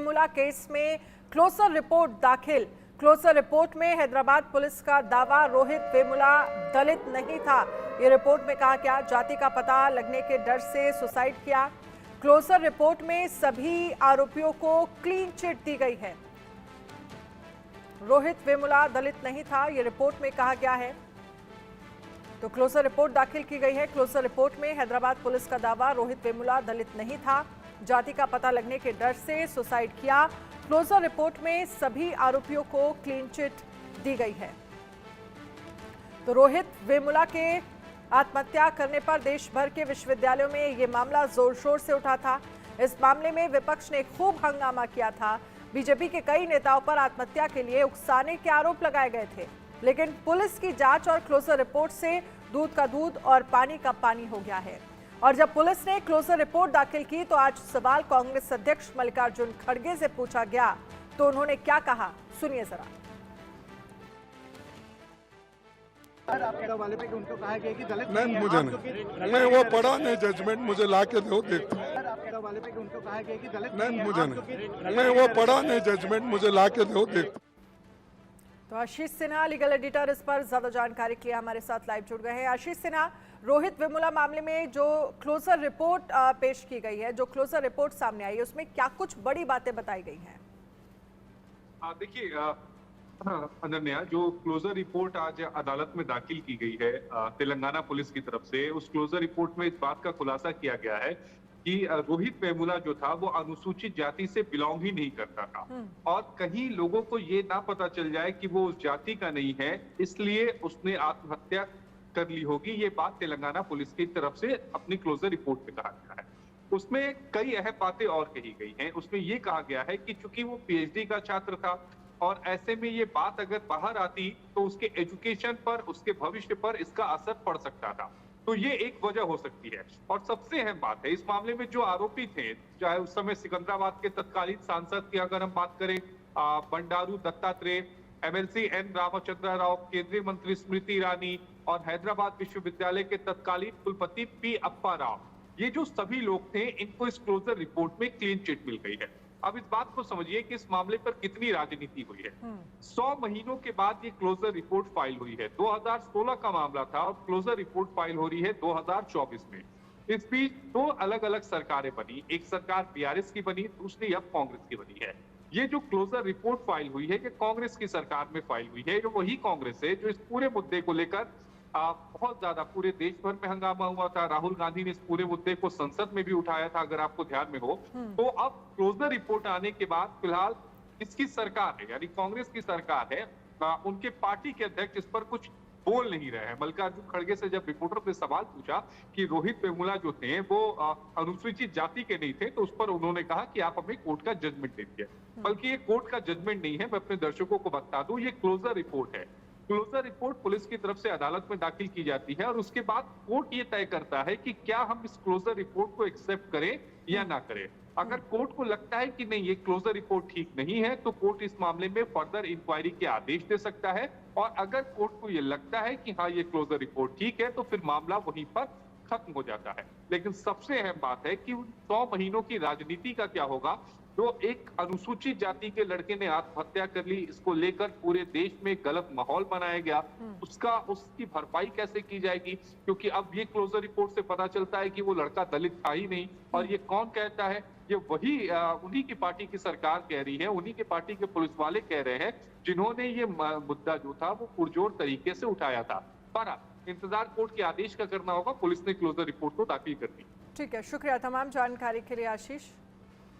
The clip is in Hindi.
वेमुला केस में क्लोजर रिपोर्ट दाखिल। क्लोजर रिपोर्ट में हैदराबाद पुलिस का दावा, रोहित वेमुला दलित नहीं था। ये रिपोर्ट में कहा गया जाति का पता लगने के डर से सुसाइड किया। क्लोजर रिपोर्ट में सभी आरोपियों को क्लीन चिट दी गई है। रोहित वेमुला दलित नहीं था, ये रिपोर्ट में कहा गया है। तो क्लोजर रिपोर्ट दाखिल की गई है। क्लोजर रिपोर्ट में हैदराबाद पुलिस का दावा, रोहित वेमुला दलित नहीं था, जाति का पता लगने के डर से सुसाइड किया। क्लोजर रिपोर्ट में सभी आरोपियों को क्लीन चिट दी गई है। तो रोहित वेमुला के आत्महत्या करने पर देश भर के विश्वविद्यालयों में ये मामला जोर शोर से उठा था। इस मामले में विपक्ष ने खूब हंगामा किया था। बीजेपी के कई नेताओं पर आत्महत्या के लिए उकसाने के आरोप लगाए गए थे, लेकिन पुलिस की जांच और क्लोजर रिपोर्ट से दूध का दूध और पानी का पानी हो गया है। और जब पुलिस ने क्लोजर रिपोर्ट दाखिल की तो आज सवाल कांग्रेस अध्यक्ष मल्लिकार्जुन खड़गे से पूछा गया, तो उन्होंने क्या कहा, सुनिए जरा। वाले पे उनको कहा गया कि दलित नहीं, मुझे नहीं, मैं वो पढ़ा नहीं, जजमेंट मुझे ला के दो, देखता हूँ। वाले पे उनको कहा गया कि दलित नहीं, मुझे नहीं, मैं वो पढ़ा नहीं, जजमेंट मुझे ला के दो, देखता। तो आशीष सिन्हा लीगल एडिटर इस पर ज्यादा जानकारी के लिए हमारे साथ लाइव जुड़ गए हैं। आशीष सिन्हा, रोहित वेमुला मामले में जो क्लोजर रिपोर्ट पेश की गई है, जो क्लोजर रिपोर्ट सामने आई है, उसमें क्या कुछ बड़ी बातें बताई गई हैं? देखिए अनन्या, जो क्लोजर रिपोर्ट आज अदालत में दाखिल की गई है तेलंगाना पुलिस की तरफ से, उस क्लोजर रिपोर्ट में इस बात का खुलासा किया गया है कि रोहित वेमुला जो था वो अनुसूचित जाति से बिलोंग ही नहीं करता था और कहीं लोगों को ये ना पता चल जाए कि वो उस जाति का नहीं है, इसलिए उसने आत्महत्या कर ली होगी। ये बात तेलंगाना पुलिस की तरफ से अपनी क्लोजर रिपोर्ट में कहा गया है। उसमें कई अहम बातें और कही गई हैं। उसमें ये कहा गया है कि चूंकि वो पीएचडी का छात्र था और ऐसे में ये बात अगर बाहर आती तो उसके एजुकेशन पर, उसके भविष्य पर इसका असर पड़ सकता था, तो ये एक वजह हो सकती है। और सबसे अहम बात है, इस मामले में जो आरोपी थे, चाहे उस समय सिकंदराबाद के तत्कालीन सांसद की अगर हम बात करें बंडारू दत्तात्रेय, एमएलसी एन रामचंद्र राव, केंद्रीय मंत्री स्मृति ईरानी और हैदराबाद विश्वविद्यालय के तत्कालीन कुलपति पी अप्पा राव, ये जो सभी लोग थे, इनको इस क्लोजर रिपोर्ट में क्लीन चिट मिल गई है। अब इस बात को समझिए कि इस मामले पर कितनी राजनीति हुई है। 100 महीनों के बाद ये क्लोजर रिपोर्ट फाइल हुई है। 2016 का मामला था और क्लोजर रिपोर्ट फाइल हो रही है 2024 में। इस बीच दो अलग अलग सरकारें बनी, एक सरकार बीआरएस की बनी, दूसरी अब कांग्रेस की बनी है। ये जो क्लोजर रिपोर्ट फाइल हुई है, ये कांग्रेस की सरकार में फाइल हुई है। जो वही कांग्रेस है जो इस पूरे मुद्दे को लेकर बहुत ज्यादा पूरे देश भर में हंगामा हुआ था। राहुल गांधी ने इस पूरे मुद्दे को संसद में भी उठाया था, अगर आपको ध्यान में हो। तो अब क्लोजर रिपोर्ट आने के बाद फिलहाल इसकी सरकार है, यानी कांग्रेस की सरकार है, उनके पार्टी के अध्यक्ष इस पर कुछ बोल नहीं रहे हैं। मल्लिकार्जुन खड़गे से जब रिपोर्टर ने सवाल पूछा कि रोहित वेमुला जो थे वो अनुसूचित जाति के नहीं थे, तो उस पर उन्होंने कहा कि आप हमें कोर्ट का जजमेंट दे दीजिए। बल्कि ये कोर्ट का जजमेंट नहीं है, मैं अपने दर्शकों को बता दूं, ये क्लोजर रिपोर्ट है। क्लोजर रिपोर्ट पुलिस की तरफ से अदालत में दाखिल की जाती है और उसके बाद कोर्ट ये तय करता है कि क्या हम इस क्लोजर रिपोर्ट को एक्सेप्ट करें या ना करें। अगर कोर्ट को लगता है कि नहीं, ये क्लोजर रिपोर्ट ठीक नहीं है, तो कोर्ट इस मामले में फर्दर इंक्वायरी के आदेश दे सकता है। और अगर कोर्ट को ये लगता है कि हाँ, ये क्लोजर रिपोर्ट ठीक है, तो फिर मामला वहीं पर खत्म हो जाता है। लेकिन सबसे अहम बात है कि 100 महीनों की राजनीति का क्या होगा। जो एक अनुसूचित जाति के लड़के ने आत्महत्या कर ली, इसको लेकर पूरे देश में गलत माहौल बनाया गया, उसकी भरपाई कैसे की जाएगी, क्योंकि अब ये क्लोजर रिपोर्ट से पता चलता है कि वो लड़का दलित था ही नहीं। और ये कौन कहता है, ये वही उन्हीं की पार्टी की सरकार कह रही है, उन्हीं के पार्टी के पुलिस वाले कह रहे हैं, जिन्होंने ये मुद्दा जो था वो पुरजोर तरीके से उठाया था। पर इंतजार कोर्ट के आदेश का करना होगा। पुलिस ने क्लोजर रिपोर्ट को दाखिल कर दी। ठीक है, शुक्रिया तमाम जानकारी के लिए आशीष।